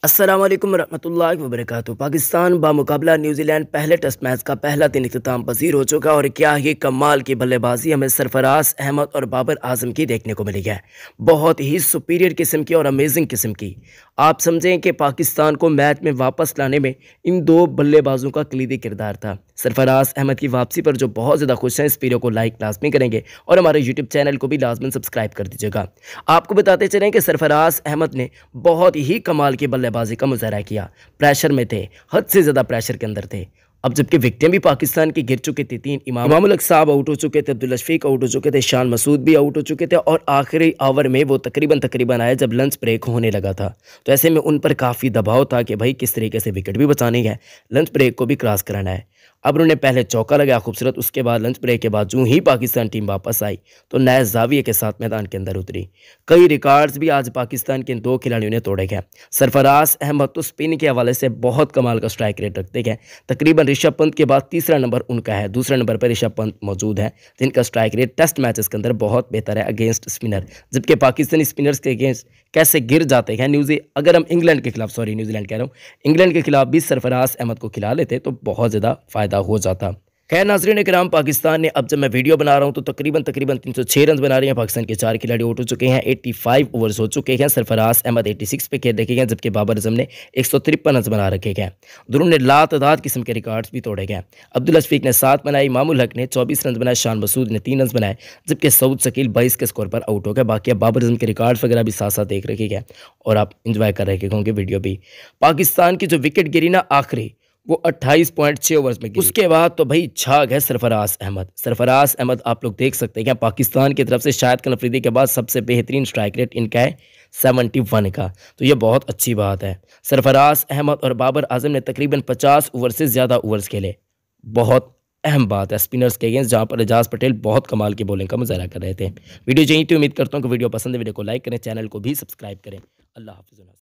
अस्सलाम वालेकुम रहमतुल्लाहि व बरकातुहू। पाकिस्तान बामुकाबला न्यूजीलैंड पहले टेस्ट मैच का पहला दिन इख्तिताम पजीर हो चुका और क्या ही कमाल की बल्लेबाजी हमें सरफराज अहमद और बाबर आजम की देखने को मिली है। बहुत ही सुपीरियर किस्म की और अमेजिंग किस्म की। आप समझें कि पाकिस्तान को मैच में वापस लाने में इन दो बल्लेबाजों का कलीदी किरदार था। सरफराज अहमद की वापसी पर जो बहुत ज़्यादा खुश हैं, इस वीडियो को लाइक लाजमी करेंगे और हमारे यूट्यूब चैनल को भी लाजमन सब्सक्राइब कर दीजिएगा। आपको बताते चलें कि सरफराज अहमद ने बहुत ही कमाल की बल्लेबाजी का मुजाहरा किया। प्रेशर में थे, हद से ज़्यादा प्रेशर के अंदर थे। अब जबकि विकेटें भी पाकिस्तान की गिर चुकी थी, तीन इमामुल हक साहब आउट हो चुके थे, अब्दुल शफीक आउट हो चुके थे, शान मसूद भी आउट हो चुके थे और आखिरी ओवर में वो तकरीबन आए जब लंच ब्रेक होने लगा था। तो ऐसे में उन पर काफ़ी दबाव था कि भाई किस तरीके से विकेट भी बचानी है, लंच ब्रेक को भी क्रॉस कराना है। अब उन्होंने पहले चौका लगाया खूबसूरत, उसके बाद लंच ब्रेक के बाद जो ही पाकिस्तान टीम वापस आई तो नए जाविये के साथ मैदान के अंदर उतरी। कई रिकॉर्ड्स भी आज पाकिस्तान के इन दो खिलाड़ियों ने तोड़े गए। सरफराज अहमद तो स्पिन के हवाले से बहुत कमाल का स्ट्राइक रेट रखते हैं। तकरीबन ऋषभ पंत के बाद तीसरा नंबर उनका है, दूसरे नंबर पर ऋषभ पंत मौजूद है जिनका स्ट्राइक रेट टेस्ट मैचेस के अंदर बहुत बेहतर है अगेंस्ट स्पिनर। जबकि पाकिस्तानी स्पिनर्स के अगेंस्ट कैसे गिर जाते हैं अगर हम इंग्लैंड के खिलाफ, सॉरी न्यूजीलैंड कह रहा हूँ, इंग्लैंड के खिलाफ भी सरफराज अहमद को खिला लेते तो बहुत ज़्यादा फ़ायदा हो जाता। खैर नाज़रीन किराम, पाकिस्तान ने अब जब मैं वीडियो बना रहा हूं तो तकरीबन 306 रन बना रहे हैं। पाकिस्तान के 4 खिलाड़ी आउट हो चुके हैं, 85 ओवर्स हो चुके हैं। सरफराज अहमद 86 पे खेल रखे हैं जबकि बाबर आजम ने 153 रन बना रखे हैं। दोनों ने लातादाद किस्म के रिकॉर्ड्स भी तोड़े गए। अब्दुल शफीक ने 7 बनाए, इमामुल हक ने 24 रन बनाए, शान मसूद ने 3 रन बनाए जबकि सऊद शकील 22 के स्कोर पर आउट हो गए। बाकी अब बाबर आजम के रिकॉर्ड्स वगैरह भी साथ साथ देख रखे हैं और आप इंजॉय कर रहे होंगे वीडियो भी। पाकिस्तान की जो विकेट गिरी ना आखिरी, वो 28.6 ओवर्स में गिरी। उसके बाद तो भाई छा गए सरफराज अहमद। सरफराज अहमद आप लोग देख सकते हैं पाकिस्तान की तरफ से शाहिद खान अफरीदी के बाद सबसे बेहतरीन स्ट्राइक रेट इनका है 71 का, तो ये बहुत अच्छी बात है। सरफराज अहमद और बाबर आजम ने तकरीबन 50 ओवर से ज़्यादा ओवर्स खेले, बहुत अहम बात है स्पिनर्स के अगेंस्ट, जहाँ पर एजाज पटेल बहुत कमाल की बॉलिंग का मुजाहरा कर रहे थे। वीडियो यहीं थी, उम्मीद करता हूँ कि वीडियो पसंद है। वीडियो को लाइक करें, चैनल को भी सब्सक्राइब करें। अल्लाह हाफिज़।